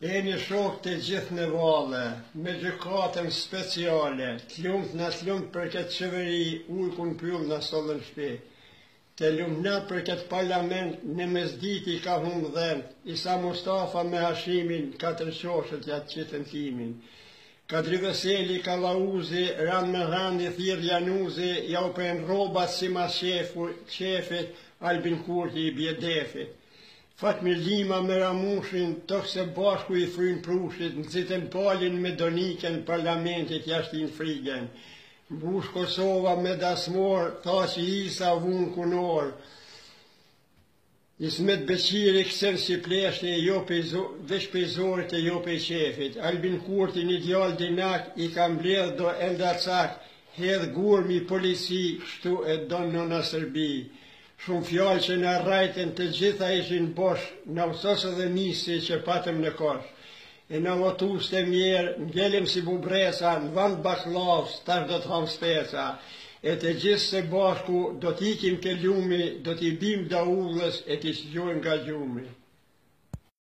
E një shok të gjithë në vale, me gjykatën speciale, të lumt për këtë qeveri, ujkun pyll në sollën shpe. Të lumna për këtë parlament në mesditi ka humë dhen, Isa Mustafa me Hashimin, 4 qoshët jatë qitën timin. Kadri Veseli, Kalauzi, Ran Mehani, Thir Januzi, ja u pen robat si mas qefit, Albin Kurti i Bjedefit. Fatmir Lima me Ramushin, tokë se bashku i frynë prushit, nëzitën palin me Doniken, parlamentit jashtin frigen. Mbush Kosova me Dasmor, tha që Isa vunë kunor. Ismet Beqiri kësën si pleshte, veç pejzorit e jo pej qefit. Albin Kurti një djallë dinak, i kam bledh do elda cak, hedh gurmi polici, shtu e donë nëna Serbi. Shumë fjallë që në rajten të gjitha ishin bosh, në usosë dhe nisi që patëm në kosh. E në votus të mjerë, ngellim si bubresa, në vand baklavs, tash do të ham speca. E të gjithë se bashku, do t'ikim ke ljumi, do t'i bim da ullës, e t'i shgjojmë nga gjumi.